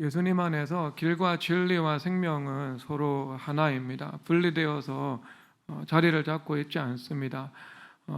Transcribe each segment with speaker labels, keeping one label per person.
Speaker 1: 예수님 안에서 길과 진리와 생명은 서로 하나입니다. 분리되어서 자리를 잡고 있지 않습니다.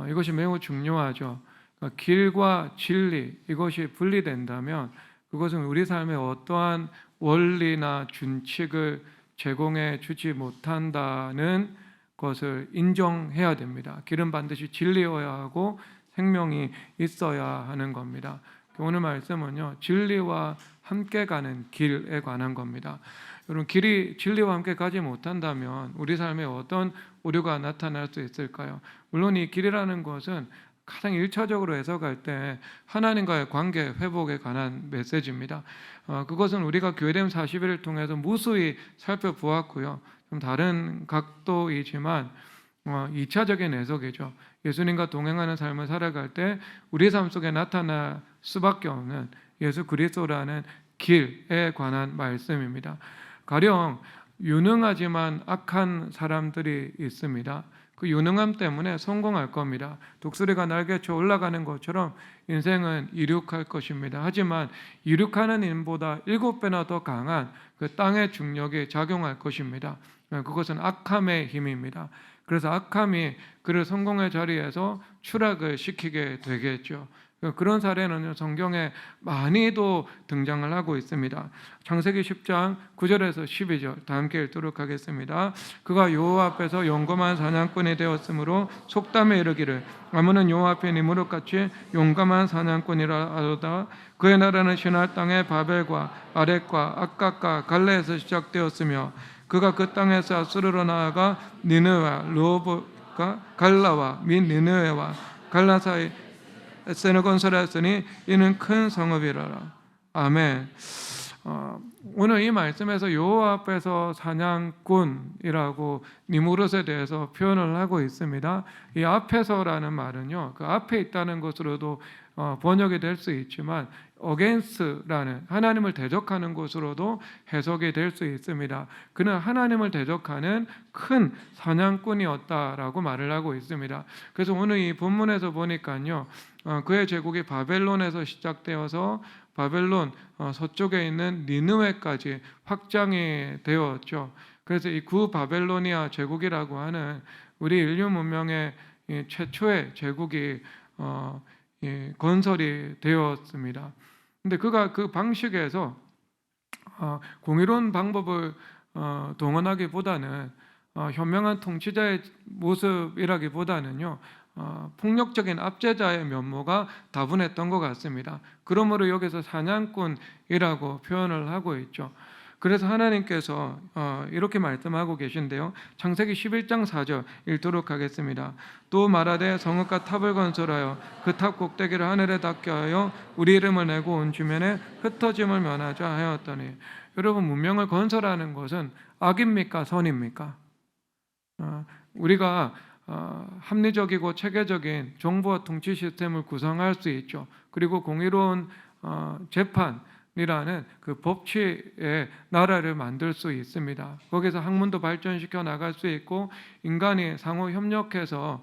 Speaker 1: 이것이 매우 중요하죠. 그러니까 길과 진리 이것이 분리된다면 그것은 우리 삶에 어떠한 원리나 준칙을 제공해 주지 못한다는 것을 인정해야 됩니다. 길은 반드시 진리여야 하고 생명이 있어야 하는 겁니다. 오늘 말씀은요, 진리와 함께 가는 길에 관한 겁니다. 여러분, 길이 진리와 함께 가지 못한다면 우리 삶에 어떤 오류가 나타날 수 있을까요? 물론 이 길이라는 것은 가장 1차적으로 해석할 때 하나님과의 관계 회복에 관한 메시지입니다. 그것은 우리가 교회됨 40일을 통해서 무수히 살펴보았고요. 좀 다른 각도이지만 2차적인 해석이죠. 예수님과 동행하는 삶을 살아갈 때 우리 삶 속에 나타날 수밖에 없는 예수 그리스도라는 길에 관한 말씀입니다. 가령 유능하지만 악한 사람들이 있습니다. 그 유능함 때문에 성공할 겁니다. 독수리가 날개쳐 올라가는 것처럼 인생은 이륙할 것입니다. 하지만 이륙하는 힘보다 7배나 더 강한 그 땅의 중력이 작용할 것입니다. 그것은 악함의 힘입니다. 그래서 악함이 그를 성공의 자리에서 추락을 시키게 되겠죠. 그런 사례는 성경에 많이도 등장을 하고 있습니다. 창세기 10장 9절에서 12절 다 함께 읽도록 하겠습니다. 그가 여호와 앞에서 용감한 사냥꾼이 되었으므로 속담에 이르기를 아무는 여호와 앞에 니무롯같이 용감한 사냥꾼이라 하도다. 그의 나라는 신할 땅의 바벨과 아렉과 악각과 갈레에서 시작되었으며 그가 그 땅에서 아수르로 나아가 니느웨와 르호봇과 갈라와 및 니느웨와 갈라 사이 에센을 건설하였으니 이는 큰 성읍이라라. 아멘. 오늘 이 말씀에서 여호와 앞에서 사냥꾼이라고 니무롯에 대해서 표현을 하고 있습니다. 이 앞에서라는 말은요, 그 앞에 있다는 것으로도 번역이 될 수 있지만 against라는 하나님을 대적하는 것으로도 해석이 될 수 있습니다. 그는 하나님을 대적하는 큰 사냥꾼이었다라고 말을 하고 있습니다. 그래서 오늘 이 본문에서 보니까요, 그의 제국이 바벨론에서 시작되어서 바벨론 서쪽에 있는 니느웨까지 확장이 되었죠. 그래서 이 구바벨로니아 제국이라고 하는 우리 인류 문명의 최초의 제국이 건설이 되었습니다. 근데 그가 그 방식에서 공의로운 방법을 동원하기보다는 현명한 통치자의 모습이라기보다는요, 폭력적인 압제자의 면모가 다분했던 것 같습니다. 그러므로 여기서 사냥꾼이라고 표현을 하고 있죠. 그래서 하나님께서 이렇게 말씀하고 계신데요, 창세기 11장 4절 읽도록 하겠습니다. 또 말하되 성읍과 탑을 건설하여 그 탑 꼭대기를 하늘에 닿게 하여 우리 이름을 내고 온 주변에 흩어짐을 면하자 하였더니, 여러분, 문명을 건설하는 것은 악입니까 선입니까? 우리가 합리적이고 체계적인 정부와 통치 시스템을 구성할 수 있죠. 그리고 공의로운 재판이라는 그 법치의 나라를 만들 수 있습니다. 거기서 학문도 발전시켜 나갈 수 있고 인간이 상호 협력해서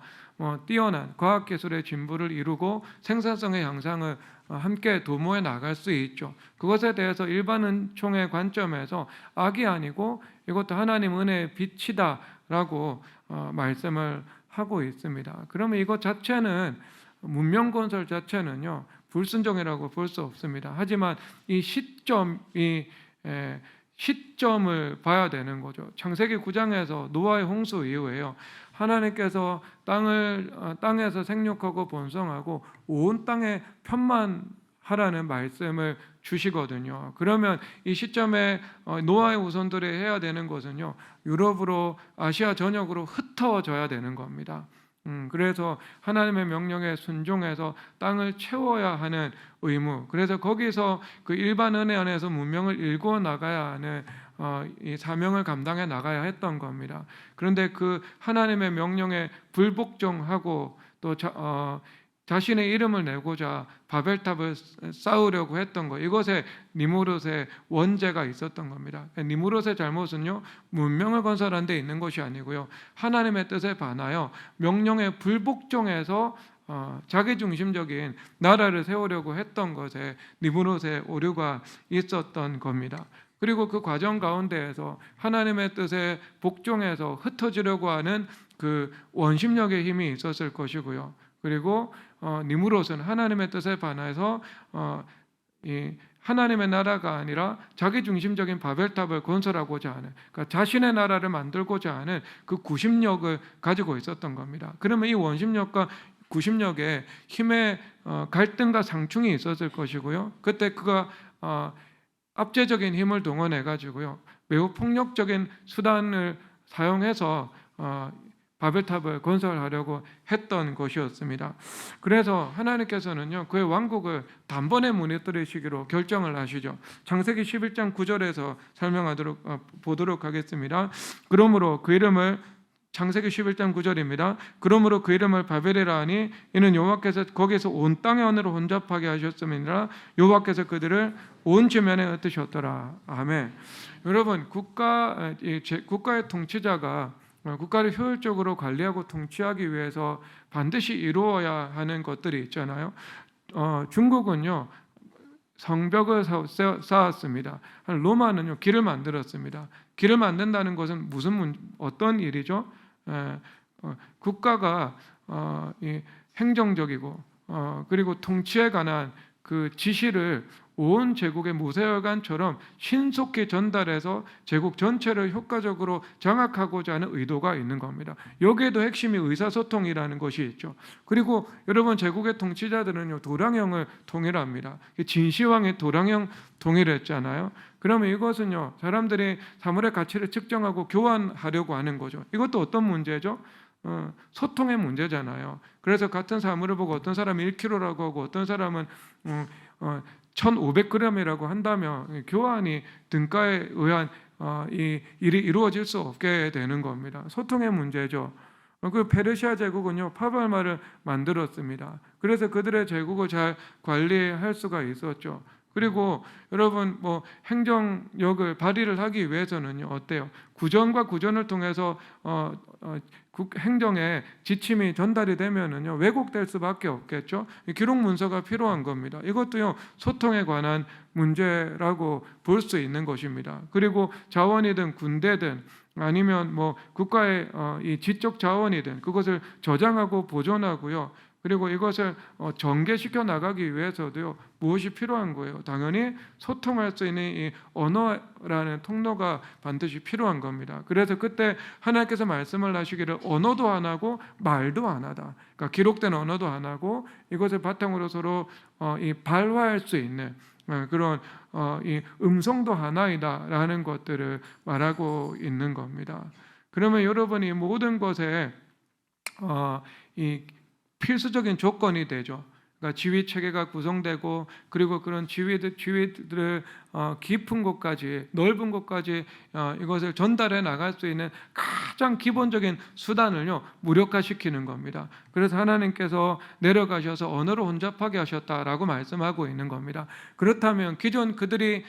Speaker 1: 뛰어난 과학기술의 진보를 이루고 생산성의 향상을 함께 도모해 나갈 수 있죠. 그것에 대해서 일반 은총의 관점에서 악이 아니고 이것도 하나님 은혜의 빛이다라고 말씀을 하고 있습니다. 그러면 이것 자체는, 문명 건설 자체는요, 불순종이라고 볼 수 없습니다. 하지만 이 시점을 봐야 되는 거죠. 창세기 9장에서 노아의 홍수 이후에요, 하나님께서 땅에서 생육하고 번성하고 온 땅에 편만하라는 말씀을 주시거든요. 그러면 이 시점에 노아의 후손들이 해야 되는 것은요, 유럽으로, 아시아 전역으로 흩어져야 되는 겁니다. 그래서 하나님의 명령에 순종해서 땅을 채워야 하는 의무, 그래서 거기서 그 일반 은혜 안에서 문명을 일구어 나가야 하는 이 사명을 감당해 나가야 했던 겁니다. 그런데 그 하나님의 명령에 불복종하고 또 자신의 이름을 내고자 바벨탑을 쌓으려고 했던 것, 이것에 니무롯의 원죄가 있었던 겁니다. 니무롯의 잘못은요, 문명을 건설한 데 있는 것이 아니고요, 하나님의 뜻에 반하여 명령에 불복종해서 자기중심적인 나라를 세우려고 했던 것에 니무롯의 오류가 있었던 겁니다. 그리고 그 과정 가운데에서 하나님의 뜻에 복종해서 흩어지려고 하는 그 원심력의 힘이 있었을 것이고요. 그리고 니무롯은 하나님의 뜻에 반해서 이 하나님의 나라가 아니라 자기중심적인 바벨탑을 건설하고자 하는, 그러니까 자신의 나라를 만들고자 하는 그 구심력을 가지고 있었던 겁니다. 그러면 이 원심력과 구심력에 힘의 갈등과 상충이 있었을 것이고요. 그때 그가 압제적인 힘을 동원해 가지고요, 매우 폭력적인 수단을 사용해서 바벨탑을 건설하려고 했던 것이었습니다. 그래서 하나님께서는요, 그의 왕국을 단번에 무너뜨리시기로 결정을 하시죠. 창세기 11장 9절에서 보도록 하겠습니다. 그러므로 그 이름을, 창세기 11장 9절입니다. 그러므로 그 이름을 바벨이라 하니 이는 여호와께서 거기서 온 땅의 언어로 혼잡하게 하셨음이니라. 여호와께서 그들을 온 지면에 흩으셨더라. 아멘. 여러분, 국가의 통치자가 국가를 효율적으로 관리하고 통치하기 위해서 반드시 이루어야 하는 것들이 있잖아요. 중국은요, 성벽을 쌓았습니다. 로마는요, 길을 만들었습니다. 길을 만든다는 것은 어떤 일이죠? 국가가 행정적이고 그리고 통치에 관한 그 지시를 온 제국의 모세혈관처럼 신속히 전달해서 제국 전체를 효과적으로 장악하고자 하는 의도가 있는 겁니다. 여기에도 핵심이 의사소통이라는 것이 있죠. 그리고 여러분, 제국의 통치자들은요, 도량형을 통일합니다. 진시황이 도량형 통일했잖아요. 그러면 이것은요, 사람들이 사물의 가치를 측정하고 교환하려고 하는 거죠. 이것도 어떤 문제죠? 소통의 문제잖아요. 그래서 같은 사물을 보고 어떤 사람은 1kg라고 하고 어떤 사람은 1,500g이라고 한다면 교환이 등가에 의한 이 일이 이루어질 수 없게 되는 겁니다. 소통의 문제죠. 그 페르시아 제국은요, 파발마를 만들었습니다. 그래서 그들의 제국을 잘 관리할 수가 있었죠. 그리고 여러분, 행정력을 발휘를 하기 위해서는요, 어때요? 구전과 구전을 통해서 행정의 지침이 전달이 되면은요, 왜곡될 수밖에 없겠죠. 기록 문서가 필요한 겁니다. 이것도요, 소통에 관한 문제라고 볼 수 있는 것입니다. 그리고 자원이든 군대든 아니면 국가의 이 지적 자원이든 그것을 저장하고 보존하고요. 그리고 이것을 전개시켜 나가기 위해서도요, 무엇이 필요한 거예요? 당연히 소통할 수 있는 이 언어라는 통로가 반드시 필요한 겁니다. 그래서 그때 하나님께서 말씀을 하시기를 언어도 하나고 말도 하나다. 그러니까 기록된 언어도 하나고 이것을 바탕으로 서로 이 발화할 수 있는 그런 이 음성도 하나이다라는 것들을 말하고 있는 겁니다. 그러면 여러분이 모든 것에 이 필수적인 조건이 되죠. 그러니까 지휘 체계가 구성되고 그리고 그런 지휘들을 깊은 곳까지, 넓은 곳까지 이것을 전달해 나갈 수 있는 가장 기본적인 수단을요, 무력화시키는 겁니다. 그래서 하나님께서 내려가셔서 언어로 혼잡하게 하셨다라고 말씀하고 있는 겁니다. 그렇다면 기존 그들이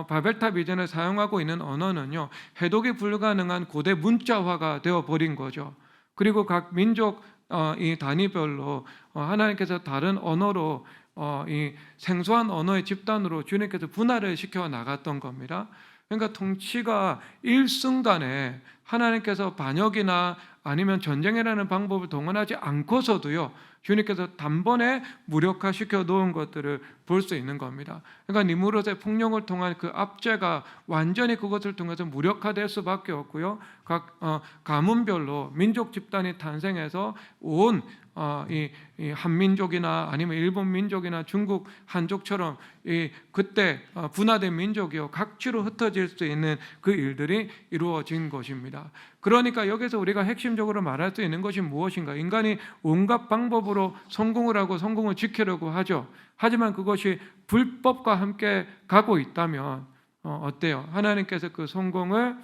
Speaker 1: 바벨탑 이전에 사용하고 있는 언어는요, 해독이 불가능한 고대 문자화가 되어 버린 거죠. 그리고 각 민족 이 단위별로 하나님께서 다른 언어로 이 생소한 언어의 집단으로 주님께서 분할을 시켜 나갔던 겁니다. 그러니까 통치가 일순간에 하나님께서 반역이나 아니면 전쟁이라는 방법을 동원하지 않고서도요, 주님께서 단번에 무력화시켜 놓은 것들을 볼 수 있는 겁니다. 그러니까 니무롯의 폭력을 통한 그 압제가 완전히 그것을 통해서 무력화될 수밖에 없고요. 각 가문별로 민족 집단이 탄생해서 온 이 한민족이나 아니면 일본 민족이나 중국 한족처럼 그때 분화된 민족이요, 각지로 흩어질 수 있는 그 일들이 이루어진 것입니다. 그러니까 여기서 우리가 핵심적으로 말할 수 있는 것이 무엇인가? 인간이 온갖 방법으로 성공을 하고 성공을 지키려고 하죠. 하지만 그것이 불법과 함께 가고 있다면 어때요? 하나님께서 그 성공을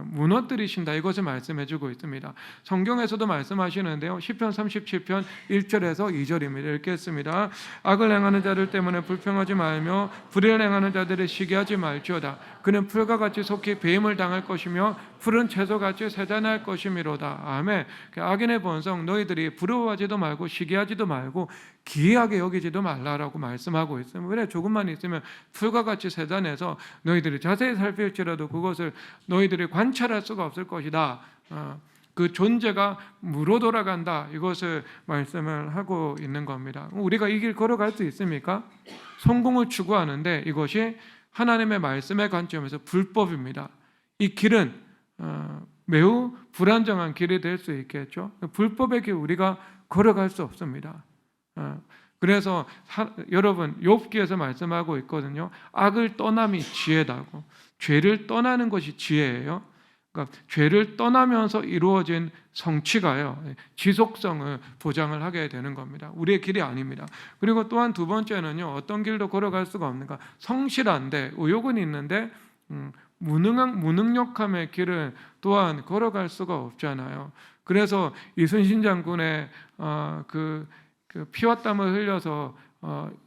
Speaker 1: 무너뜨리신다, 이것을 말씀해주고 있습니다. 성경에서도 말씀하시는데요, 시편 37편 1절에서 2절입니다. 읽겠습니다. 악을 행하는 자들 때문에 불평하지 말며 불의를 행하는 자들을 시기하지 말지어다. 그는 풀과 같이 속히 배임을 당할 것이며 푸른 채소같이 세잔할 것이미로다. 아멘. 악인의 본성 너희들이 부러워하지도 말고 시기하지도 말고 기이하게 여기지도 말라라고 말씀하고 있습니다. 그래 조금만 있으면 풀과 같이 세잔해서 너희들이 자세히 살필지라도 그것을 너희들이 관찰할 수가 없을 것이다. 그 존재가 무로 돌아간다. 이것을 말씀을 하고 있는 겁니다. 우리가 이 길 걸어갈 수 있습니까? 성공을 추구하는데 이것이 하나님의 말씀의 관점에서 불법입니다. 이 길은 매우 불안정한 길이 될 수 있겠죠. 불법의 길 우리가 걸어갈 수 없습니다. 그래서 여러분 욥기에서 말씀하고 있거든요. 악을 떠남이 지혜다고. 죄를 떠나는 것이 지혜예요. 그러니까 죄를 떠나면서 이루어진 성취가요, 지속성을 보장을 하게 되는 겁니다. 우리의 길이 아닙니다. 그리고 또한 두 번째는요, 어떤 길도 걸어갈 수가 없는가? 성실한데 의욕은 있는데 무능력함의 길은 또한 걸어갈 수가 없잖아요. 그래서 이순신 장군의 그 피와 땀을 흘려서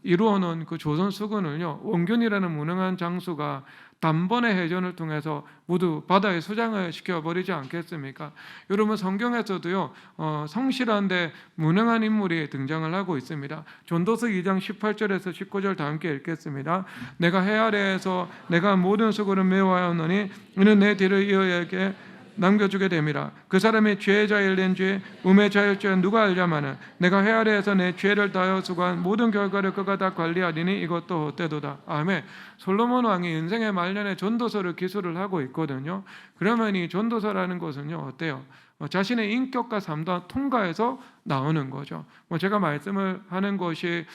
Speaker 1: 이루어놓은 그 조선 수군을요, 원균이라는 무능한 장수가 단번에 해전을 통해서 모두 바다에 수장을 시켜버리지 않겠습니까? 여러분 성경에서도요, 성실한데 무능한 인물이 등장을 하고 있습니다. 전도서 2장 18절에서 19절 다 함께 읽겠습니다. 내가 해 아래에서 내가 모든 수고를 메워하였노니 이는 내 뒤를 이어에게 남겨주게 됨이라. 그 사람이 죄의 자일 낸 죄, 음의 자일 죄 누가 알자마는 내가 해 아래에서 내 죄를 다하여 수고한 모든 결과를 그가 다 관리하리니 이것도 헛되도다. 아멘. 솔로몬 왕이 인생의 말년에 전도서를 기술을 하고 있거든요. 그러면 이 전도서라는 것은요, 어때요? 자신의 인격과 삶도 통과해서 나오는 거죠. 제가 말씀을 하는 것이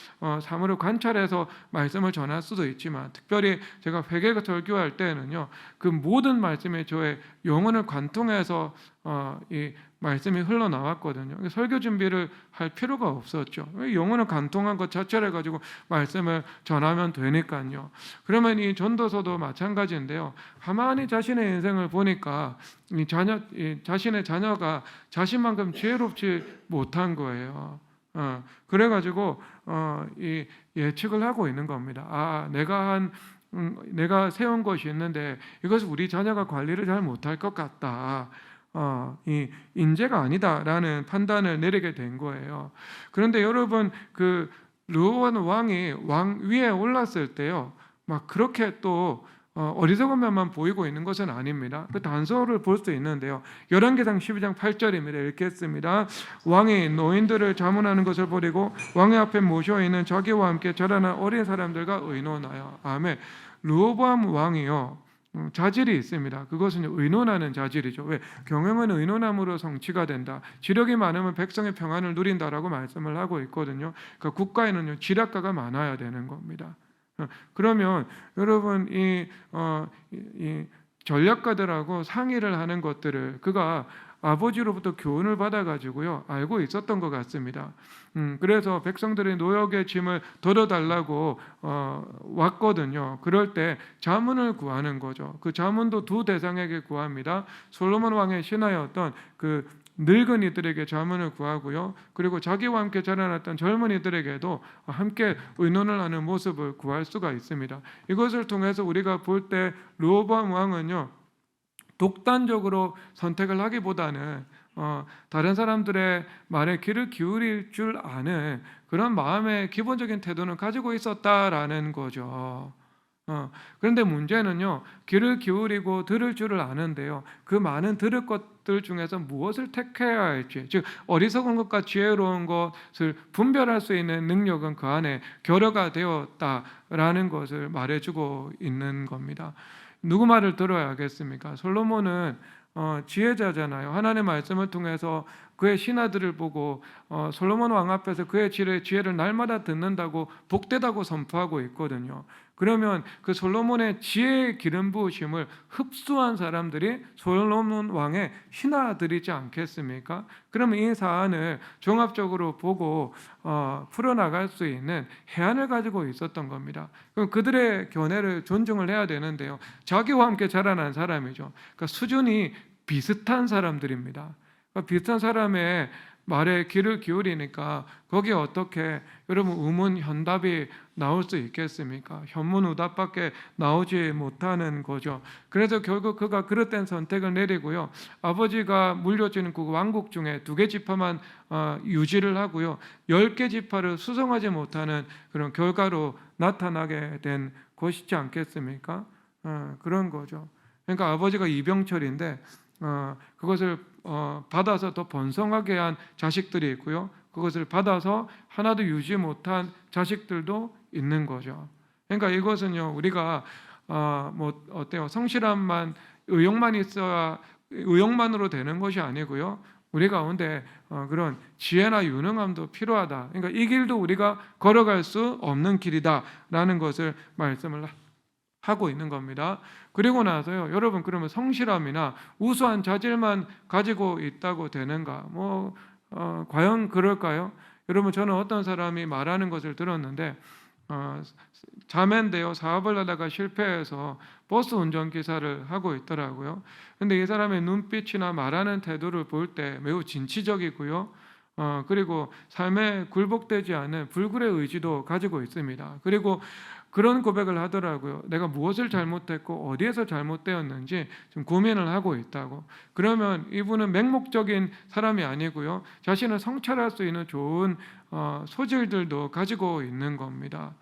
Speaker 1: 삶으로 관찰해서 말씀을 전할 수도 있지만, 특별히 제가 회개가 설교할 때는요, 그 모든 말씀이 저의 영혼을 관통해서 이 말씀이 흘러나왔거든요. 설교 준비를 할 필요가 없었죠. 영혼을 관통한 것 자체를 가지고 말씀을 전하면 되니까요. 그러면 이 전도서도 마찬가지인데요. 가만히 자신의 인생을 보니까 자신의 자녀가 자신만큼 지혜롭지 못한 거예요. 그래가지고 이 예측을 하고 있는 겁니다. 내가 세운 것이 있는데 이것을 우리 자녀가 관리를 잘 못할 것 같다. 이 인재가 아니다라는 판단을 내리게 된 거예요. 그런데 여러분 그 르호보암 왕이 왕 위에 올랐을 때요, 막 그렇게 또 어리석은 면만 보이고 있는 것은 아닙니다. 그 단서를 볼 수 있는데요. 열왕기상 12장 8절입니다. 읽겠습니다. 왕이 노인들을 자문하는 것을 버리고 왕의 앞에 모셔 있는 자기와 함께 자라난 어린 사람들과 의논하여. 아멘. 르호보암 왕이요, 자질이 있습니다. 그것은 의논하는 자질이죠. 왜? 경영은 의논함으로 성취가 된다. 지력이 많으면 백성의 평안을 누린다라고 말씀을 하고 있거든요. 그러니까 국가에는요, 지략가가 많아야 되는 겁니다. 그러면 여러분 이 전략가들하고 상의를 하는 것들을 그가 아버지로부터 교훈을 받아가지고요 알고 있었던 것 같습니다. 그래서 백성들의 노역의 짐을 덜어달라고 왔거든요. 그럴 때 자문을 구하는 거죠. 그 자문도 두 대상에게 구합니다. 솔로몬 왕의 신하였던 그 늙은이들에게 자문을 구하고요, 그리고 자기와 함께 자라났던 젊은이들에게도 함께 의논을 하는 모습을 구할 수가 있습니다. 이것을 통해서 우리가 볼 때 르호보암 왕은요, 독단적으로 선택을 하기보다는 다른 사람들의 말에 귀를 기울일 줄 아는 그런 마음의 기본적인 태도는 가지고 있었다라는 거죠. 그런데 문제는요, 귀를 기울이고 들을 줄을 아는데요, 그 많은 들을 것들 중에서 무엇을 택해야 할지, 즉 어리석은 것과 지혜로운 것을 분별할 수 있는 능력은 그 안에 결여가 되었다라는 것을 말해주고 있는 겁니다. 누구 말을 들어야 하겠습니까? 솔로몬은 지혜자잖아요. 하나님의 말씀을 통해서 그의 신하들을 보고 솔로몬 왕 앞에서 그의 지혜를 날마다 듣는다고 복되다고 선포하고 있거든요. 그러면 그 솔로몬의 지혜의 기름 부으심을 흡수한 사람들이 솔로몬 왕의 신하들이지 않겠습니까? 그러면 이 사안을 종합적으로 보고 풀어나갈 수 있는 해안을 가지고 있었던 겁니다. 그럼 그들의 견해를 존중을 해야 되는데요, 자기와 함께 자라난 사람이죠. 그러니까 수준이 비슷한 사람들입니다. 비슷한 사람의 말에 귀를 기울이니까 거기에 어떻게 여러분 우문 현답이 나올 수 있겠습니까? 현문우답밖에 나오지 못하는 거죠. 그래서 결국 그가 그릇된 선택을 내리고요. 아버지가 물려주는 그 왕국 중에 2개 지파만 유지를 하고요. 10개 지파를 수성하지 못하는 그런 결과로 나타나게 된 것이지 않겠습니까? 그런 거죠. 그러니까 아버지가 이병철인데 그것을 받아서 더 번성하게 한 자식들이 있고요. 그것을 받아서 하나도 유지 못한 자식들도 있는 거죠. 그러니까 이것은요, 우리가 뭐 어때요? 성실함만, 의욕만 있어야 의욕만으로 되는 것이 아니고요. 우리 가운데 그런 지혜나 유능함도 필요하다. 그러니까 이 길도 우리가 걸어갈 수 없는 길이다라는 것을 말씀을 하고 있는 겁니다. 그리고 나서요, 여러분 그러면 성실함이나 우수한 자질만 가지고 있다고 되는가? 과연 그럴까요? 여러분 저는 어떤 사람이 말하는 것을 들었는데 자매인데요, 사업을 하다가 실패해서 버스 운전기사를 하고 있더라고요. 근데 이 사람의 눈빛이나 말하는 태도를 볼 때 매우 진취적이고요. 그리고 삶에 굴복되지 않은 불굴의 의지도 가지고 있습니다. 그리고 그런 고백을 하더라고요. 내가 무엇을 잘못했고 어디에서 잘못되었는지 좀 고민을 하고 있다고. 그러면 이분은 맹목적인 사람이 아니고요. 자신을 성찰할 수 있는 좋은 소질들도 가지고 있는 겁니다.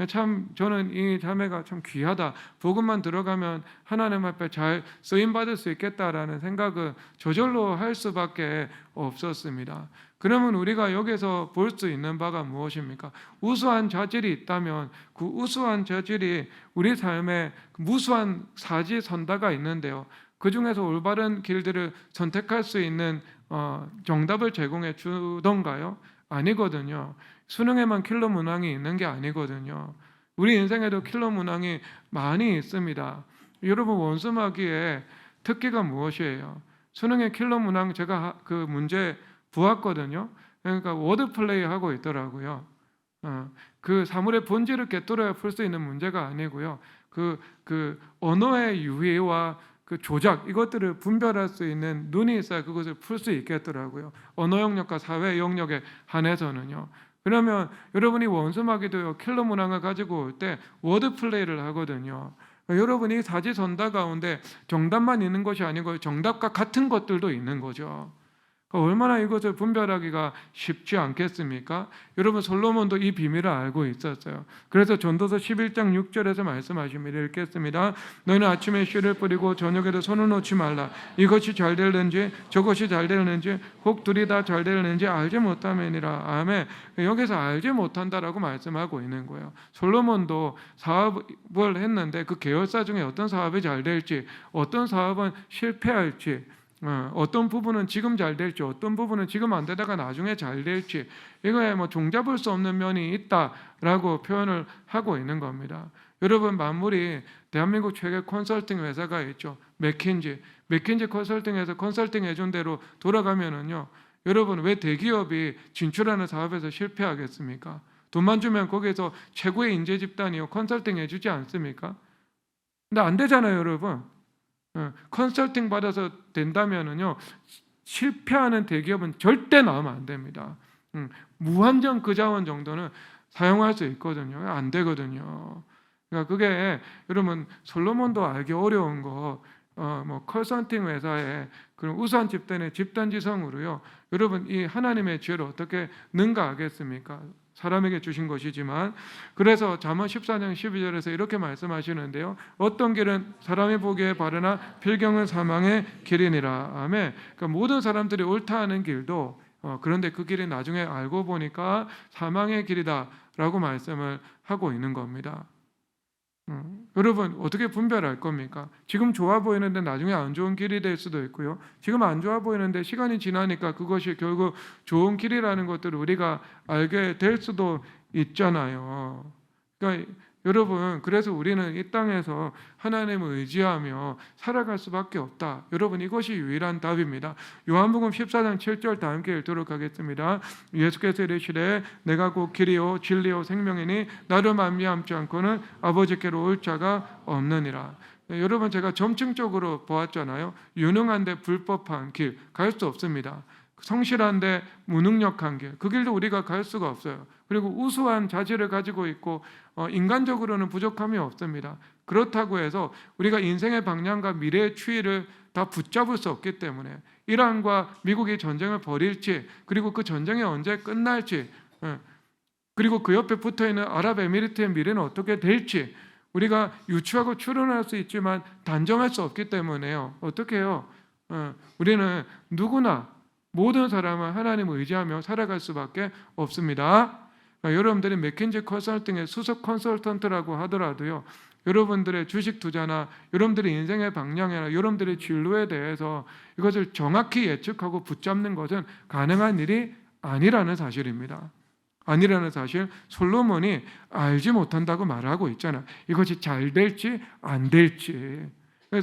Speaker 1: 참 저는 이 자매가 참 귀하다. 복음만 들어가면 하나님 앞에 잘 쓰임 받을 수 있겠다라는 생각을 저절로 할 수밖에 없었습니다. 그러면 우리가 여기서 볼 수 있는 바가 무엇입니까? 우수한 자질이 있다면 그 우수한 자질이 우리 삶에 무수한 사지선다가 있는데요. 그 중에서 올바른 길들을 선택할 수 있는 정답을 제공해 주던가요? 아니거든요. 수능에만 킬러 문항이 있는 게 아니거든요. 우리 인생에도 킬러 문항이 많이 있습니다. 여러분 원수마귀의 특기가 무엇이에요? 수능의 킬러 문항 제가 그 문제 보았거든요. 그러니까 워드 플레이 하고 있더라고요. 그 사물의 본질을 꿰뚫어야 풀 수 있는 문제가 아니고요. 그 언어의 유희와 그 조작 이것들을 분별할 수 있는 눈이 있어야 그것을 풀 수 있겠더라고요. 언어 영역과 사회 영역에 한해서는요. 그러면 여러분이 원수마귀도요 킬러 문항을 가지고 올 때 워드 플레이를 하거든요. 여러분이 사지선다 가운데 정답만 있는 것이 아니고 정답과 같은 것들도 있는 거죠. 얼마나 이것을 분별하기가 쉽지 않겠습니까? 여러분 솔로몬도 이 비밀을 알고 있었어요. 그래서 전도서 11장 6절에서 말씀하십니다. 읽겠습니다. 너희는 아침에 씨를 뿌리고 저녁에도 손을 놓지 말라. 이것이 잘 될는지 저것이 잘 될는지 혹 둘이 다 잘 될는지 알지 못함이니라. 아멘. 여기서 알지 못한다라고 말씀하고 있는 거예요. 솔로몬도 사업을 했는데 그 계열사 중에 어떤 사업이 잘 될지 어떤 사업은 실패할지 어떤 부분은 지금 잘 될지 어떤 부분은 지금 안 되다가 나중에 잘 될지 이거에 종잡을 수 없는 면이 있다라고 표현을 하고 있는 겁니다. 여러분 만물이 대한민국 최대 컨설팅 회사가 있죠. 맥킨지 컨설팅에서 컨설팅 해준 대로 돌아가면은요. 여러분 왜 대기업이 진출하는 사업에서 실패하겠습니까? 돈만 주면 거기에서 최고의 인재 집단이요 컨설팅 해주지 않습니까? 근데 안 되잖아요, 여러분. 컨설팅 받아서 된다면은요 실패하는 대기업은 절대 나오면 안 됩니다. 무한정 그 자원 정도는 사용할 수 있거든요. 안 되거든요. 그러니까 그게 여러분 솔로몬도 알기 어려운 거 컨설팅 회사의 그런 우수한 집단의 집단지성으로요. 여러분 이 하나님의 지혜를 어떻게 능가하겠습니까? 사람에게 주신 것이지만 그래서 잠언 14장 12절에서 이렇게 말씀하시는데요. 어떤 길은 사람이 보기에 바르나 필경은 사망의 길이니라. 아멘. 그러니까 모든 사람들이 옳다 하는 길도 그런데 그 길이 나중에 알고 보니까 사망의 길이다라고 말씀을 하고 있는 겁니다. 여러분 어떻게 분별할 겁니까? 지금 좋아 보이는데 나중에 안 좋은 길이 될 수도 있고요. 지금 안 좋아 보이는데 시간이 지나니까 그것이 결국 좋은 길이라는 것들을 우리가 알게 될 수도 있잖아요. 그러니까 여러분 그래서 우리는 이 땅에서 하나님을 의지하며 살아갈 수밖에 없다. 여러분 이것이 유일한 답입니다. 요한복음 14장 7절 다 함께 읽도록 하겠습니다. 예수께서 이르시되 내가 곧 길이요 진리요 생명이니 나를 만미함지 않고는 아버지께로 올 자가 없느니라. 여러분 제가 점층적으로 보았잖아요. 유능한데 불법한 길 갈 수 없습니다. 성실한데 무능력한 길, 그 길도 우리가 갈 수가 없어요. 그리고 우수한 자질을 가지고 있고 인간적으로는 부족함이 없습니다. 그렇다고 해서 우리가 인생의 방향과 미래의 추이를 다 붙잡을 수 없기 때문에 이란과 미국이 전쟁을 벌일지, 그리고 그 전쟁이 언제 끝날지, 그리고 그 옆에 붙어있는 아랍에미리트의 미래는 어떻게 될지 우리가 유추하고 추론할 수 있지만 단정할 수 없기 때문에요. 어떻게 해요? 우리는 누구나 모든 사람은 하나님을 의지하며 살아갈 수밖에 없습니다. 그러니까 여러분들이 맥킨지 컨설팅의 수석 컨설턴트라고 하더라도요, 여러분들의 주식 투자나 여러분들의 인생의 방향이나 여러분들의 진로에 대해서 이것을 정확히 예측하고 붙잡는 것은 가능한 일이 아니라는 사실입니다. 아니라는 사실, 솔로몬이 알지 못한다고 말하고 있잖아요. 이것이 잘 될지 안 될지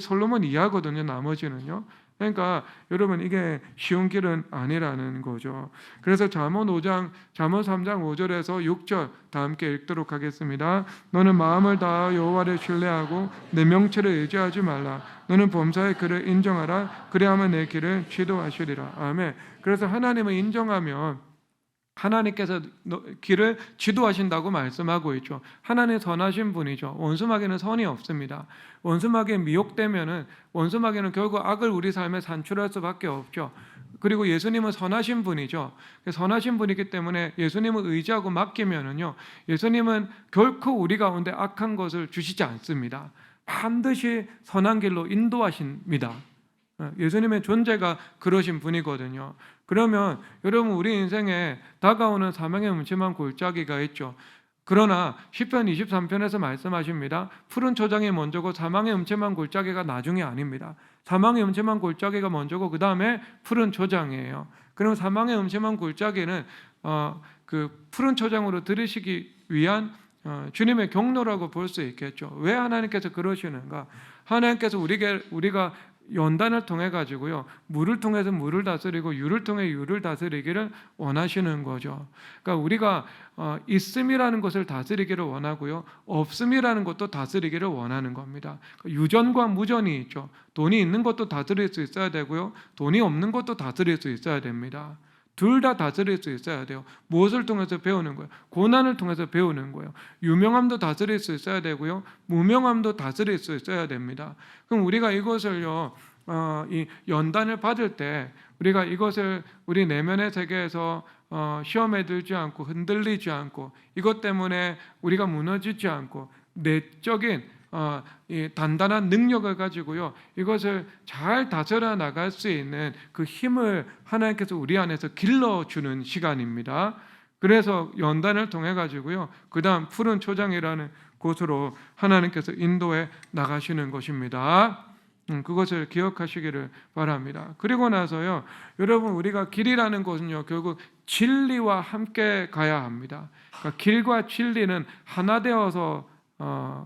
Speaker 1: 솔로몬 이해하거든요. 나머지는요. 그러니까 여러분, 이게 쉬운 길은 아니라는 거죠. 그래서 잠언 3장 5절에서 6절 다 함께 읽도록 하겠습니다. 너는 마음을 다하여 여호와를 신뢰하고 내 명체를 의지하지 말라. 너는 범사의 그를 인정하라. 그래야만 내 길을 지도하시리라. 아멘. 그래서 하나님을 인정하면 하나님께서 길을 지도하신다고 말씀하고 있죠. 하나님 선하신 분이죠. 원수마귀는 선이 없습니다. 원수마귀에 미혹되면은 원수마귀는 결국 악을 우리 삶에 산출할 수밖에 없죠. 그리고 예수님은 선하신 분이죠. 선하신 분이기 때문에 예수님을 의지하고 맡기면은요, 예수님은 결코 우리 가운데 악한 것을 주시지 않습니다. 반드시 선한 길로 인도하십니다. 예수님의 존재가 그러신 분이거든요. 그러면 여러분, 우리 인생에 다가오는 사망의 음침한 골짜기가 있죠. 그러나 시편 23편에서 말씀하십니다. 푸른 초장이 먼저고 사망의 음침한 골짜기가 나중이 아닙니다. 사망의 음침한 골짜기가 먼저고 그 다음에 푸른 초장이에요. 그러면 사망의 음침한 골짜기는 그 푸른 초장으로 들으시기 위한 주님의 경로라고 볼 수 있겠죠. 왜 하나님께서 그러시는가? 하나님께서 우리가 연단을 통해 가지고요, 물을 통해서 물을 다스리고 유를 통해 유를 다스리기를 원하시는 거죠. 그러니까 우리가 있음이라는 것을 다스리기를 원하고요, 없음이라는 것도 다스리기를 원하는 겁니다. 유전과 무전이 있죠. 돈이 있는 것도 다스릴 수 있어야 되고요, 돈이 없는 것도 다스릴 수 있어야 됩니다. 둘 다 다스릴 수 있어야 돼요. 무엇을 통해서 배우는 거예요? 고난을 통해서 배우는 거예요. 유명함도 다스릴 수 있어야 되고요, 무명함도 다스릴 수 있어야 됩니다. 그럼 우리가 이것을요, 이 연단을 받을 때 우리가 이것을 우리 내면의 세계에서 시험에 들지 않고 흔들리지 않고 이것 때문에 우리가 무너지지 않고 내적인 이 단단한 능력을 가지고요, 이것을 잘 다스려 나갈 수 있는 그 힘을 하나님께서 우리 안에서 길러주는 시간입니다. 그래서 연단을 통해 가지고요, 그 다음 푸른 초장이라는 곳으로 하나님께서 인도해 나가시는 것입니다. 그것을 기억하시기를 바랍니다. 그리고 나서요, 여러분, 우리가 길이라는 것은요, 결국 진리와 함께 가야 합니다. 그러니까 길과 진리는 하나 되어서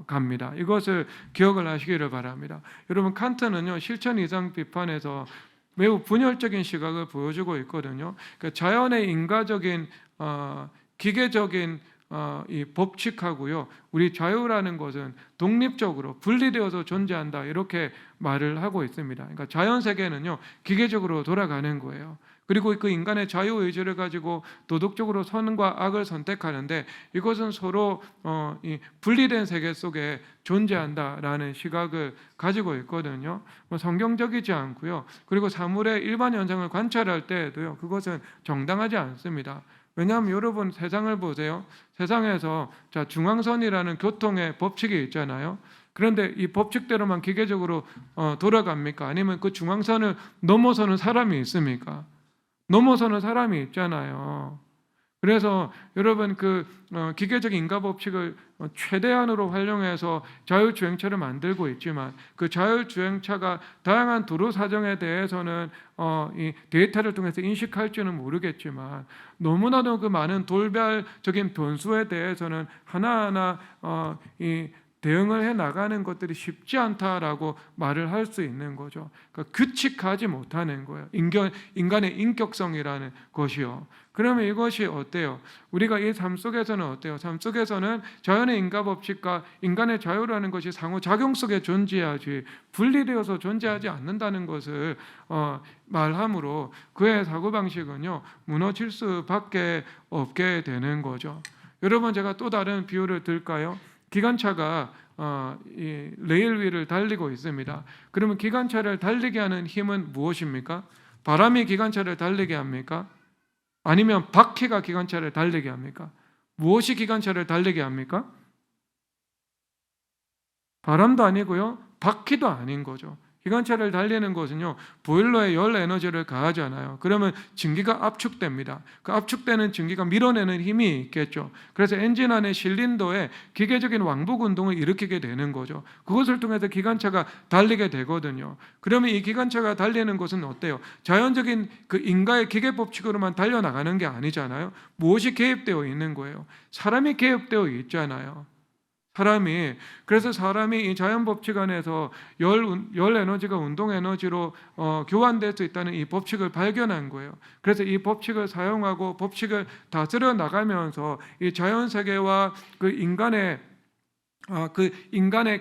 Speaker 1: 갑니다. 이것을 기억을 하시기를 바랍니다. 여러분, 칸트는요, 실천 이상 비판에서 매우 분열적인 시각을 보여주고 있거든요. 그러니까 자연의 인과적인 기계적인 이 법칙하고요, 우리 자유라는 것은 독립적으로 분리되어서 존재한다, 이렇게 말을 하고 있습니다. 그러니까 자연 세계는요, 기계적으로 돌아가는 거예요. 그리고 그 인간의 자유의지를 가지고 도덕적으로 선과 악을 선택하는데 이것은 서로 이 분리된 세계 속에 존재한다라는 시각을 가지고 있거든요. 성경적이지 않고요. 그리고 사물의 일반 현상을 관찰할 때에도요, 그것은 정당하지 않습니다. 왜냐하면 여러분, 세상을 보세요. 세상에서 중앙선이라는 교통의 법칙이 있잖아요. 그런데 이 법칙대로만 기계적으로 돌아갑니까? 아니면 그 중앙선을 넘어서는 사람이 있습니까? 넘어서는 사람이 있잖아요. 그래서 여러분, 그 기계적 인과 법칙을 최대한으로 활용해서 자율주행차를 만들고 있지만 그 자율주행차가 다양한 도로 사정에 대해서는 이 데이터를 통해서 인식할지는 모르겠지만 너무나도 그 많은 돌발적인 변수에 대해서는 하나하나 이 대응을 해 나가는 것들이 쉽지 않다라고 말을 할 수 있는 거죠. 그러니까 규칙하지 못하는 거예요. 인간의 인격성이라는 것이요. 그러면 이것이 어때요? 우리가 이 삶 속에서는 어때요? 삶 속에서는 자연의 인과 법칙과 인간의 자유라는 것이 상호작용 속에 존재하지 분리되어서 존재하지 않는다는 것을 말함으로 그의 사고방식은요 무너질 수밖에 없게 되는 거죠. 여러분, 제가 또 다른 비유를 들까요? 기관차가 이 레일 위를 달리고 있습니다. 그러면 기관차를 달리게 하는 힘은 무엇입니까? 바람이 기관차를 달리게 합니까? 아니면 바퀴가 기관차를 달리게 합니까? 무엇이 기관차를 달리게 합니까? 바람도 아니고요, 바퀴도 아닌 거죠. 기관차를 달리는 것은요, 보일러에 열 에너지를 가하잖아요. 그러면 증기가 압축됩니다. 그 압축되는 증기가 밀어내는 힘이 있겠죠. 그래서 엔진 안의 실린더에 기계적인 왕복 운동을 일으키게 되는 거죠. 그것을 통해서 기관차가 달리게 되거든요. 그러면 이 기관차가 달리는 것은 어때요? 자연적인 그 인과의 기계 법칙으로만 달려나가는 게 아니잖아요. 무엇이 개입되어 있는 거예요? 사람이 개입되어 있잖아요. 그래서 사람이 이 자연 법칙 안에서 열 에너지가 운동 에너지로 교환될 수 있다는 이 법칙을 발견한 거예요. 그래서 이 법칙을 사용하고 법칙을 다스려 나가면서 이 자연 세계와 그 인간의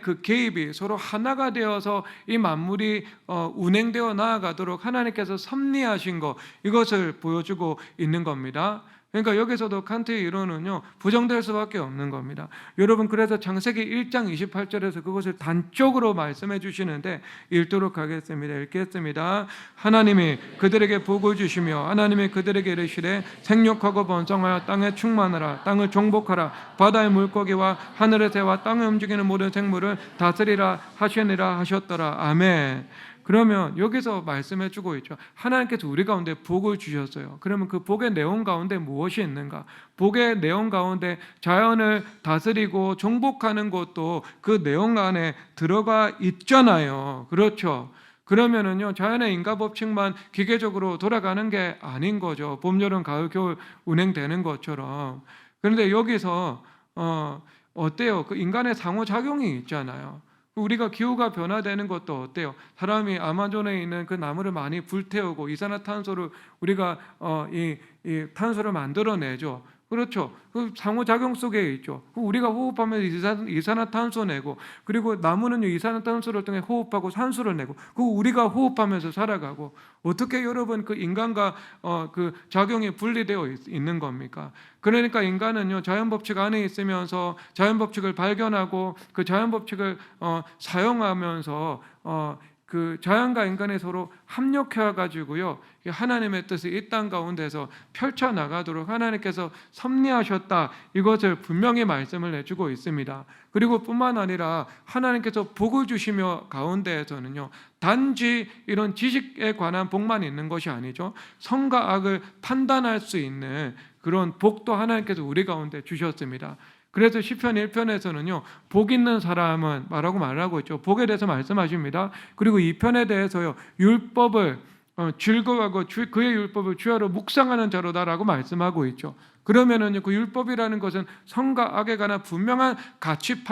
Speaker 1: 그 개입이 서로 하나가 되어서 이 만물이 운행되어 나아가도록 하나님께서 섭리하신 것, 이것을 보여주고 있는 겁니다. 그러니까 여기서도 칸트의 이론은요 부정될 수밖에 없는 겁니다. 여러분, 그래서 창세기 1장 28절에서 그것을 단적으로 말씀해 주시는데 읽도록 하겠습니다. 읽겠습니다. 하나님이 그들에게 복을 주시며 하나님이 그들에게 이르시되 생육하고 번성하여 땅에 충만하라. 땅을 정복하라. 바다의 물고기와 하늘의 새와 땅에 움직이는 모든 생물을 다스리라 하시니라 하셨더라. 아멘. 그러면 여기서 말씀해 주고 있죠. 하나님께서 우리 가운데 복을 주셨어요. 그러면 그 복의 내용 가운데 무엇이 있는가? 복의 내용 가운데 자연을 다스리고 정복하는 것도 그 내용 안에 들어가 있잖아요. 그렇죠? 그러면은요 자연의 인과 법칙만 기계적으로 돌아가는 게 아닌 거죠. 봄, 여름, 가을, 겨울 운행되는 것처럼. 그런데 여기서 어때요? 그 인간의 상호작용이 있잖아요. 우리가 기후가 변화되는 것도 어때요? 사람이 아마존에 있는 그 나무를 많이 불태우고 이산화탄소를 우리가 이 탄소를 만들어내죠. 그렇죠. 그 상호작용 속에 있죠. 우리가 호흡하면서 이산화탄소 내고, 그리고 나무는 이산화탄소를 통해 호흡하고 산소를 내고, 그 우리가 호흡하면서 살아가고, 어떻게 여러분 그 인간과 그 작용이 분리되어 있는 겁니까? 그러니까 인간은요 자연 법칙 안에 있으면서 자연 법칙을 발견하고 그 자연 법칙을 사용하면서 그 자연과 인간이 서로 합력해 가지고요 하나님의 뜻을 이 땅 가운데서 펼쳐 나가도록 하나님께서 섭리하셨다, 이것을 분명히 말씀을 해주고 있습니다. 그리고 뿐만 아니라 하나님께서 복을 주시며 가운데에서는요 단지 이런 지식에 관한 복만 있는 것이 아니죠. 선과 악을 판단할 수 있는 그런 복도 하나님께서 우리 가운데 주셨습니다. 그래서 시편 1편에서는요 복 있는 사람은 말하고 있죠. 복에 대해서 말씀하십니다. 그리고 2편에 대해서요 율법을 즐거워하고 그의 율법을 주야로 묵상하는 자로다라고 말씀하고 있죠. 그러면은 그 율법이라는 것은 선과 악에 관한 분명한 가치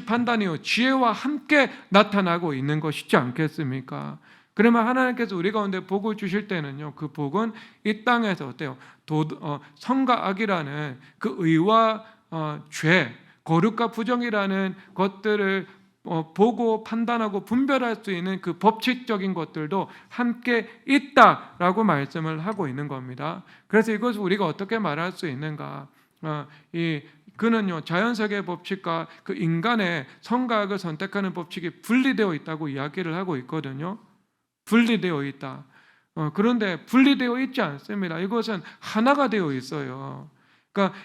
Speaker 1: 판단이요 지혜와 함께 나타나고 있는 것이지 않겠습니까? 그러면 하나님께서 우리 가운데 복을 주실 때는요 그 복은 이 땅에서 어때요? 선과 악이라는 그 의와 죄, 거룩과 부정이라는 것들을 보고 판단하고 분별할 수 있는 그 법칙적인 것들도 함께 있다라고 말씀을 하고 있는 겁니다. 그래서 이것을 우리가 어떻게 말할 수 있는가? 그는요 자연세계의 법칙과 그 인간의 선과 악을 선택하는 법칙이 분리되어 있다고 이야기를 하고 있거든요. 분리되어 있다. 그런데 분리되어 있지 않습니다. 이것은 하나가 되어 있어요. 그러니까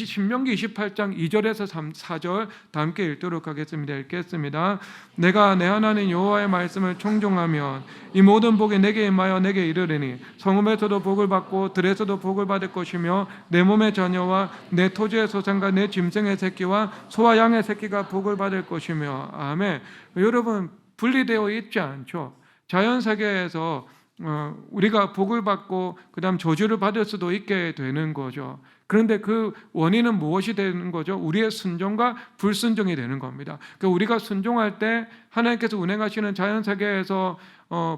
Speaker 1: 신명기 28장 2절에서 4절 다 함께 읽도록 하겠습니다. 읽겠습니다. 내가 내 하나님 여호와의 말씀을 청종하면 이 모든 복이 내게 임하여 내게 이르리니 성읍에서도 복을 받고 들에서도 복을 받을 것이며 내 몸의 자녀와 내 토지의 소산과 내 짐승의 새끼와 소와 양의 새끼가 복을 받을 것이며. 아멘. 여러분 분리되어 있지 않죠. 자연세계에서 우리가 복을 받고 그다음 저주를 받을 수도 있게 되는 거죠. 그런데 그 원인은 무엇이 되는 거죠? 우리의 순종과 불순종이 되는 겁니다. 그러니까 우리가 순종할 때 하나님께서 운행하시는 자연 세계에서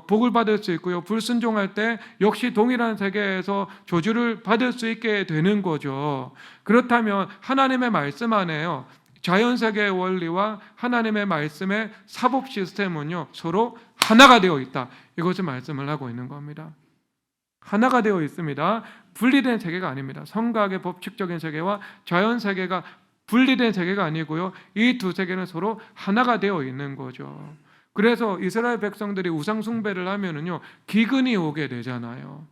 Speaker 1: 복을 받을 수 있고요. 불순종할 때 역시 동일한 세계에서 저주를 받을 수 있게 되는 거죠. 그렇다면 하나님의 말씀 안에요. 자연 세계의 원리와 하나님의 말씀의 사법 시스템은요, 서로 하나가 되어 있다. 이것을 말씀을 하고 있는 겁니다. 하나가 되어 있습니다. 분리된 세계가 아닙니다. 성각의 법칙적인 세계와 자연 세계가 분리된 세계가 아니고요. 이 두 세계는 서로 하나가 되어 있는 거죠. 그래서 이스라엘 백성들이 우상 숭배를 하면은요, 기근이 오게 되잖아요.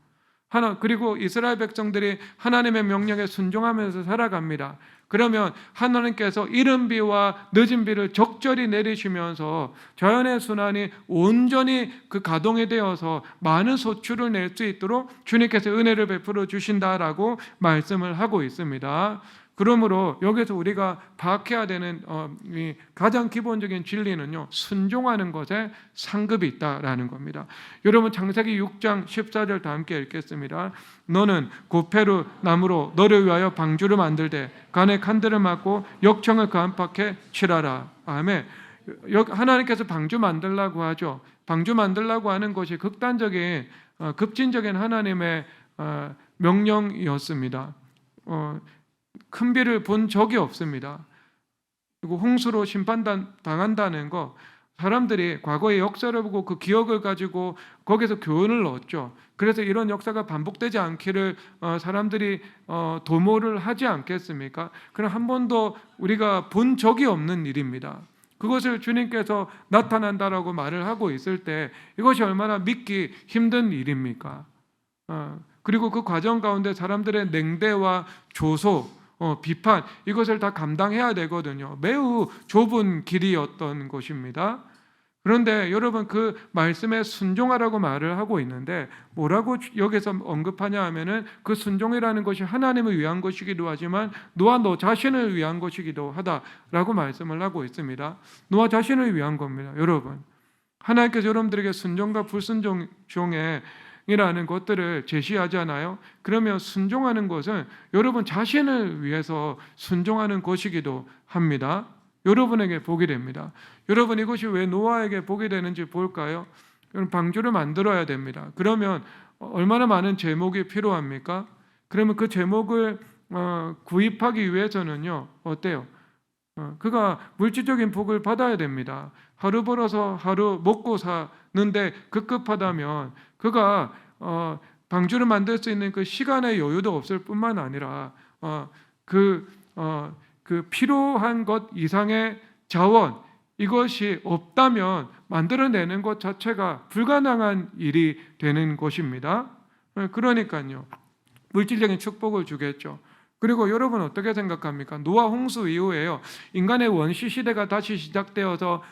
Speaker 1: 그리고 이스라엘 백성들이 하나님의 명령에 순종하면서 살아갑니다. 그러면 하나님께서 이른 비와 늦은 비를 적절히 내리시면서 자연의 순환이 온전히 그 가동이 되어서 많은 소출을 낼 수 있도록 주님께서 은혜를 베풀어 주신다라고 말씀을 하고 있습니다. 그러므로 여기서 우리가 파악해야 되는 이 가장 기본적인 진리는요, 순종하는 것에 상급이 있다라는 겁니다. 여러분 창세기 6장 14절 다 함께 읽겠습니다. 너는 고페루 나무로 너를 위하여 방주를 만들되 간에 칸들을 막고 역청을 그 안팎에 칠하라. 아멘. 하나님께서 방주 만들라고 하죠. 방주 만들라고 하는 것이 극단적인 급진적인 하나님의 명령이었습니다. 큰 비를 본 적이 없습니다. 그리고 홍수로 심판당한다는 거, 사람들이 과거의 역사를 보고 그 기억을 가지고 거기서 교훈을 얻죠. 그래서 이런 역사가 반복되지 않기를 사람들이 도모를 하지 않겠습니까? 그럼 한 번도 우리가 본 적이 없는 일입니다. 그것을 주님께서 나타난다라고 말을 하고 있을 때 이것이 얼마나 믿기 힘든 일입니까? 그리고 그 과정 가운데 사람들의 냉대와 조소, 비판, 이것을 다 감당해야 되거든요. 매우 좁은 길이었던 것입니다. 그런데 여러분, 그 말씀에 순종하라고 말을 하고 있는데 뭐라고 여기서 언급하냐 하면은 그 순종이라는 것이 하나님을 위한 것이기도 하지만 너와 너 자신을 위한 것이기도 하다라고 말씀을 하고 있습니다. 너와 자신을 위한 겁니다. 여러분, 하나님께서 여러분들에게 순종과 불순종의 이라는 것들을 제시하잖아요. 그러면 순종하는 것은 여러분 자신을 위해서 순종하는 것이기도 합니다. 여러분에게 복이 됩니다. 여러분, 이것이 왜 노아에게 복이 되는지 볼까요? 방주를 만들어야 됩니다. 그러면 얼마나 많은 제목이 필요합니까? 그러면 그 제목을 구입하기 위해서는요, 어때요? 그가 물질적인 복을 받아야 됩니다. 하루 벌어서 하루 먹고 사는데 급급하다면 그가 방주를 만들 수 있는 그 시간의 여유도 없을 뿐만 아니라 그 필요한 것 이상의 자원, 이것이 없다면 만들어내는 것 자체가 불가능한 일이 되는 것입니다. 그러니까요, 물질적인 축복을 주겠죠. 그리고 여러분 어떻게 생각합니까? 노아 홍수 이후에요, 인간의 원시 시대가 다시 시작되어서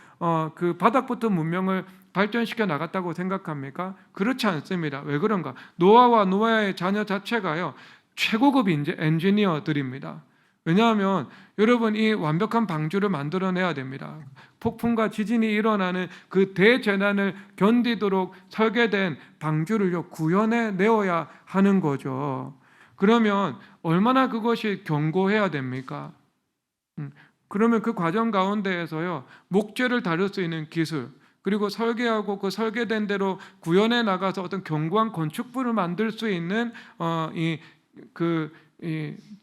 Speaker 1: 그 바닥부터 문명을 발전시켜 나갔다고 생각합니까? 그렇지 않습니다. 왜 그런가? 노아와 노아의 자녀 자체가요, 최고급 엔지니어들입니다. 왜냐하면 여러분, 이 완벽한 방주를 만들어내야 됩니다. 폭풍과 지진이 일어나는 그 대재난을 견디도록 설계된 방주를요, 구현해 내어야 하는 거죠. 그러면 얼마나 그것이 견고해야 됩니까? 그러면 그 과정 가운데에서요, 목재를 다룰 수 있는 기술, 그리고 설계하고 그 설계된 대로 구현해 나가서 어떤 견고한 건축물을 만들 수 있는 이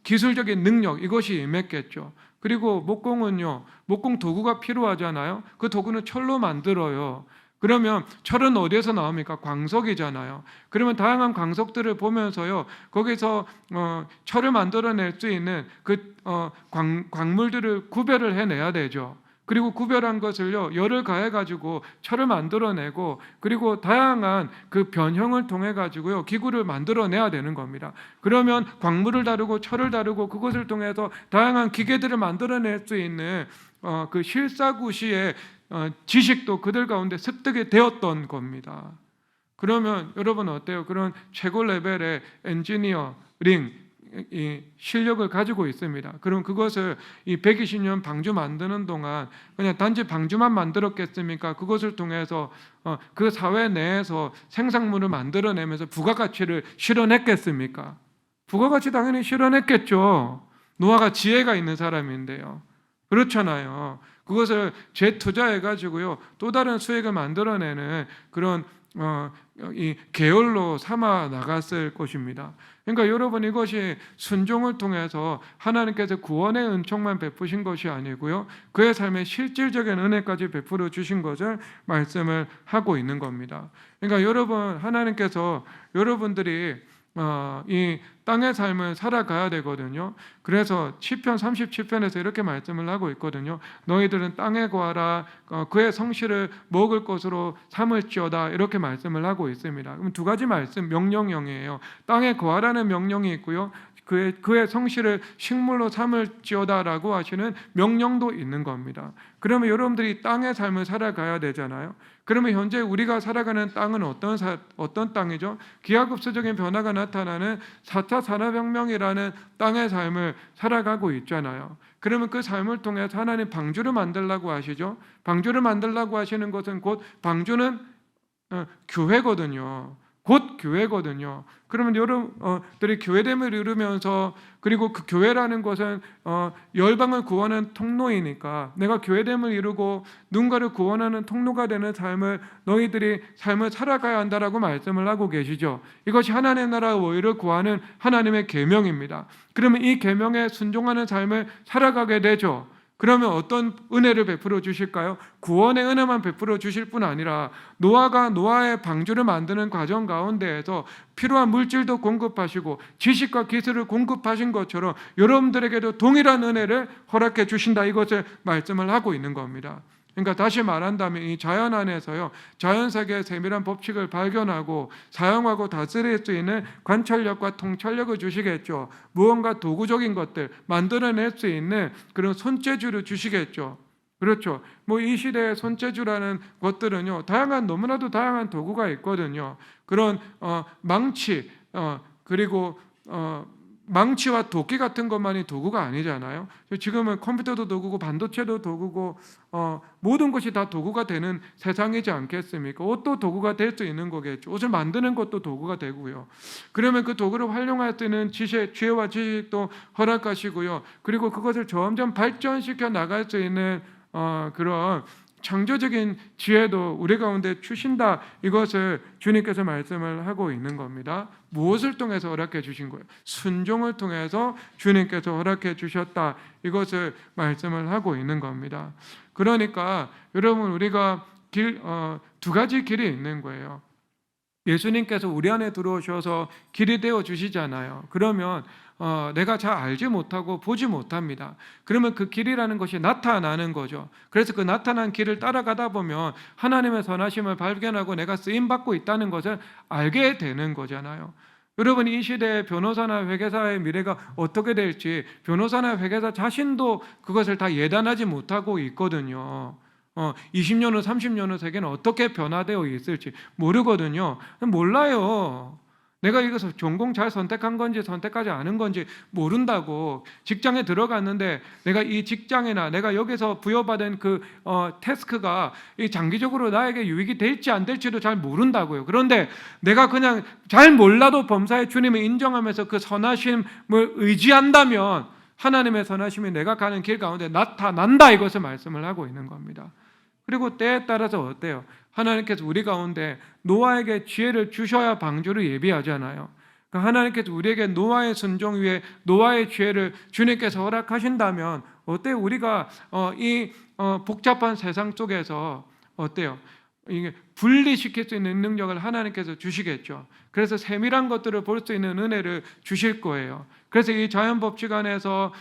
Speaker 1: 기술적인 능력, 이것이 임했겠죠. 그리고 목공 도구가 필요하잖아요. 그 도구는 철로 만들어요. 그러면 철은 어디에서 나옵니까? 광석이잖아요. 그러면 다양한 광석들을 보면서요, 거기서 철을 만들어낼 수 있는 그 광물들을 구별을 해내야 되죠. 그리고 구별한 것을요, 열을 가해가지고 철을 만들어내고, 그리고 다양한 그 변형을 통해 가지고요, 기구를 만들어내야 되는 겁니다. 그러면 광물을 다루고 철을 다루고 그것을 통해서 다양한 기계들을 만들어낼 수 있는 그 실사구시의 지식도 그들 가운데 습득이 되었던 겁니다. 그러면 여러분 어때요? 그런 최고 레벨의 엔지니어링, 이 실력을 가지고 있습니다. 그럼 그것을 이 120년 방주 만드는 동안 그냥 단지 방주만 만들었겠습니까? 그것을 통해서 그 사회 내에서 생산물을 만들어내면서 부가가치를 실현했겠습니까? 부가가치 당연히 실현했겠죠. 노아가 지혜가 있는 사람인데요. 그렇잖아요. 그것을 재투자해가지고요 또 다른 수익을 만들어내는 그런 이 계열로 삼아 나갔을 것입니다. 그러니까 여러분, 이것이 순종을 통해서 하나님께서 구원의 은총만 베푸신 것이 아니고요 그의 삶에 실질적인 은혜까지 베풀어 주신 것을 말씀을 하고 있는 겁니다. 그러니까 여러분, 하나님께서 여러분들이 이 땅의 삶을 살아가야 되거든요. 그래서 시편 37편에서 이렇게 말씀을 하고 있거든요. 너희들은 땅에 구하라, 그의 성실을 먹을 것으로 삼을지어다, 이렇게 말씀을 하고 있습니다. 그럼 두 가지 말씀, 명령형이에요. 땅에 구하라는 명령이 있고요 그의 성실을 식물로 삼을지어다라고 하시는 명령도 있는 겁니다. 그러면 여러분들이 땅의 삶을 살아가야 되잖아요. 그러면 현재 우리가 살아가는 땅은 어떤 땅이죠? 기하급수적인 변화가 나타나는 4차 산업혁명이라는 땅의 삶을 살아가고 있잖아요. 그러면 그 삶을 통해서 하나님 방주를 만들라고 하시죠. 방주를 만들라고 하시는 것은 곧 방주는 교회거든요. 곧 교회거든요. 그러면 여러분들이 교회됨을 이루면서, 그리고 그 교회라는 것은 열방을 구원하는 통로이니까 내가 교회됨을 이루고 누군가를 구원하는 통로가 되는 삶을 너희들이 삶을 살아가야 한다라고 말씀을 하고 계시죠. 이것이 하나님의 나라와 의를 구하는 하나님의 계명입니다. 그러면 이 계명에 순종하는 삶을 살아가게 되죠. 그러면 어떤 은혜를 베풀어 주실까요? 구원의 은혜만 베풀어 주실 뿐 아니라 노아가 노아의 방주를 만드는 과정 가운데에서 필요한 물질도 공급하시고 지식과 기술을 공급하신 것처럼 여러분들에게도 동일한 은혜를 허락해 주신다, 이것을 말씀을 하고 있는 겁니다. 그러니까 다시 말한다면 이 자연 안에서요 자연세계의 세밀한 법칙을 발견하고 사용하고 다스릴 수 있는 관찰력과 통찰력을 주시겠죠. 무언가 도구적인 것들 만들어낼 수 있는 그런 손재주를 주시겠죠. 그렇죠. 이 시대의 손재주라는 것들은요 너무나도 다양한 도구가 있거든요. 그런 망치, 그리고 망치와 도끼 같은 것만이 도구가 아니잖아요. 지금은 컴퓨터도 도구고 반도체도 도구고 모든 것이 다 도구가 되는 세상이지 않겠습니까? 옷도 도구가 될 수 있는 거겠죠. 옷을 만드는 것도 도구가 되고요. 그러면 그 도구를 활용할 수 있는 지혜와 지식도 허락하시고요. 그리고 그것을 점점 발전시켜 나갈 수 있는 그런 창조적인 지혜도 우리 가운데 주신다, 이것을 주님께서 말씀을 하고 있는 겁니다. 무엇을 통해서 허락해 주신 거예요? 순종을 통해서 주님께서 허락해 주셨다, 이것을 말씀을 하고 있는 겁니다. 그러니까 여러분, 우리가 두 가지 길이 있는 거예요. 예수님께서 우리 안에 들어오셔서 길이 되어 주시잖아요. 그러면 내가 잘 알지 못하고 보지 못합니다. 그러면 그 길이라는 것이 나타나는 거죠. 그래서 그 나타난 길을 따라가다 보면 하나님의 선하심을 발견하고 내가 쓰임받고 있다는 것을 알게 되는 거잖아요. 여러분, 이 시대의 변호사나 회계사의 미래가 어떻게 될지 변호사나 회계사 자신도 그것을 다 예단하지 못하고 있거든요. 20년 후 30년 후 세계는 어떻게 변화되어 있을지 모르거든요. 몰라요. 내가 이것을 전공 잘 선택한 건지 선택하지 않은 건지 모른다고. 직장에 들어갔는데 내가 이 직장이나 내가 여기서 부여받은 그 태스크가 장기적으로 나에게 유익이 될지 안 될지도 잘 모른다고요. 그런데 내가 그냥 잘 몰라도 범사의 주님을 인정하면서 그 선하심을 의지한다면 하나님의 선하심이 내가 가는 길 가운데 나타난다, 이것을 말씀을 하고 있는 겁니다. 그리고 때에 따라서 어때요? 하나님께서 우리 가운데 노아에게 지혜를 주셔야 방주를 예비하잖아요. 그러니까 하나님께서 우리에게 노아의 순종 위에 노아의 지혜를 주님께서 허락하신다면 어때요? 우리가 이 복잡한 세상 속에서 어때요? 이게 분리시킬 수 있는 능력을 하나님께서 주시겠죠. 그래서 세밀한 것들을 볼 수 있는 은혜를 주실 거예요. 그래서 이 자연 법칙 안에서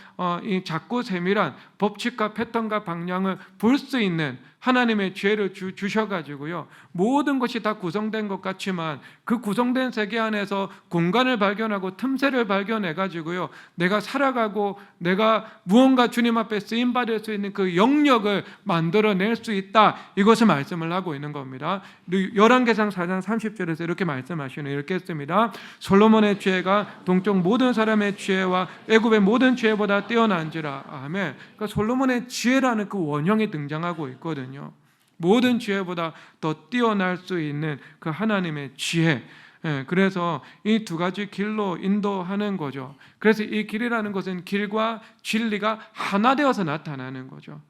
Speaker 1: 이 작고 세밀한 법칙과 패턴과 방향을 볼 수 있는 하나님의 지혜를 주셔가지고요, 모든 것이 다 구성된 것 같지만 그 구성된 세계 안에서 공간을 발견하고 틈새를 발견해가지고요, 내가 살아가고 내가 무언가 주님 앞에 쓰임받을 수 있는 그 영역을 만들어낼 수 있다, 이것을 말씀을 하고 있는 겁니다. 열왕기상 4장 30절에서 이렇게 말씀하시는 읽겠습니다. 솔로몬의 지혜가 동쪽 모든 사람의 지혜와 애굽의 모든 지혜보다 뛰어난지라. 아멘. 그러니까 솔로몬의 지혜라는 그 원형이 등장하고 있거든요. 모든 지혜보다 더 뛰어날 수 있는 그 하나님의 지혜. 그래서 이 두 가지 길로 인도하는 거죠. 그래서 이 길이라는 것은 길과 진리가 하나 되어서 나타나는 거죠.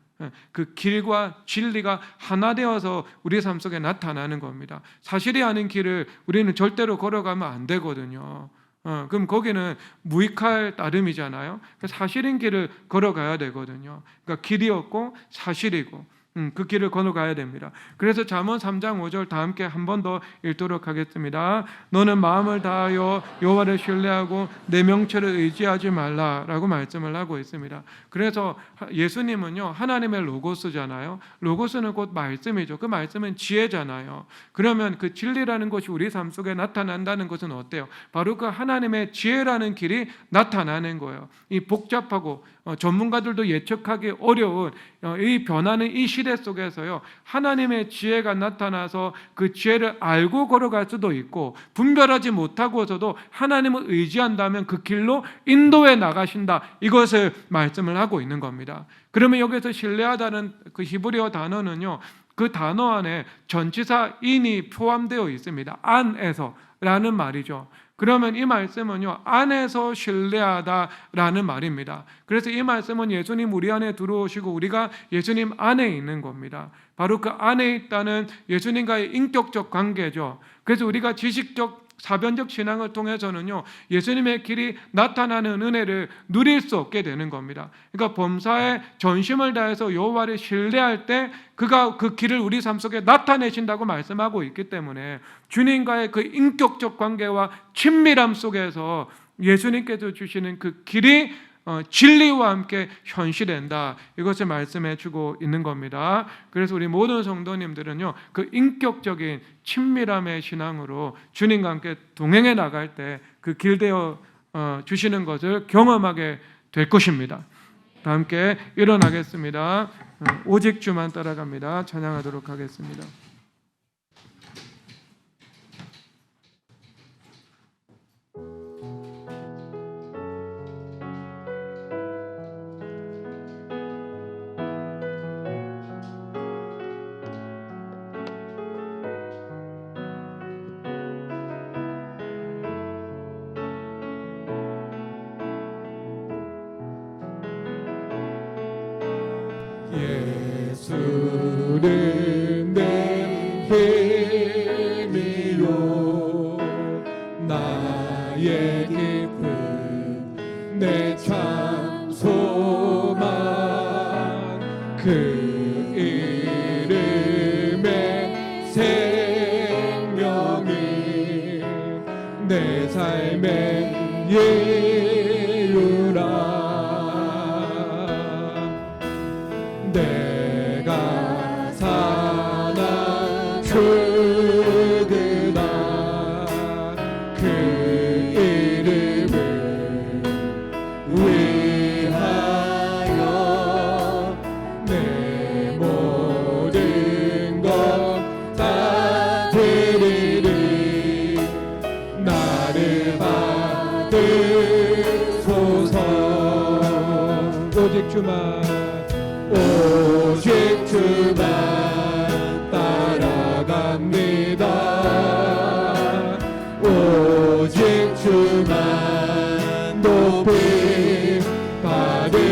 Speaker 1: 그 길과 진리가 하나 되어서 우리 삶 속에 나타나는 겁니다. 사실이 아닌 길을 우리는 절대로 걸어가면 안 되거든요. 그럼 거기는 무익할 따름이잖아요. 사실인 길을 걸어가야 되거든요. 그러니까 길이 없고 사실이고 그 길을 걸어가야 됩니다. 그래서 잠언 3장 5절 다 함께 한 번 더 읽도록 하겠습니다. 너는 마음을 다하여 여호와를 신뢰하고 내 명철을 의지하지 말라라고 말씀을 하고 있습니다. 그래서 예수님은요 하나님의 로고스잖아요. 로고스는 곧 말씀이죠. 그 말씀은 지혜잖아요. 그러면 그 진리라는 것이 우리 삶 속에 나타난다는 것은 어때요? 바로 그 하나님의 지혜라는 길이 나타나는 거예요. 이 복잡하고 전문가들도 예측하기 어려운 이 변하는 이 시대 속에서요 하나님의 지혜가 나타나서 그 지혜를 알고 걸어갈 수도 있고, 분별하지 못하고서도 하나님을 의지한다면 그 길로 인도해 나가신다, 이것을 말씀을 하고 있는 겁니다. 그러면 여기서 신뢰하다는 그 히브리어 단어는요 그 단어 안에 전치사 인이 포함되어 있습니다. 안에서라는 말이죠. 그러면 이 말씀은요 안에서 신뢰하다라는 말입니다. 그래서 이 말씀은 예수님 우리 안에 들어오시고 우리가 예수님 안에 있는 겁니다. 바로 그 안에 있다는 예수님과의 인격적 관계죠. 그래서 우리가 지식적 사변적 신앙을 통해서는요 예수님의 길이 나타나는 은혜를 누릴 수 없게 되는 겁니다. 그러니까 범사에 전심을 다해서 여호와를 신뢰할 때 그가 그 길을 우리 삶 속에 나타내신다고 말씀하고 있기 때문에 주님과의 그 인격적 관계와 친밀함 속에서 예수님께서 주시는 그 길이 진리와 함께 현실된다, 이것을 말씀해 주고 있는 겁니다. 그래서 우리 모든 성도님들은요 그 인격적인 친밀함의 신앙으로 주님과 함께 동행해 나갈 때 그 길 되어 주시는 것을 경험하게 될 것입니다. 다 함께 일어나겠습니다. 오직 주만 따라갑니다. 찬양하도록 하겠습니다.
Speaker 2: 예수는 내 힘이요 나의 기쁨 내 참 소망 그 이름의 생명이 내 삶의 이유라. 내가 사나 죽으나 그 이름을 위하여 내 모든 것 다 드리리. 나를 받으소서. 오직 주만 오직 주만 따라갑니다. 오직 주만 높이 받으소서.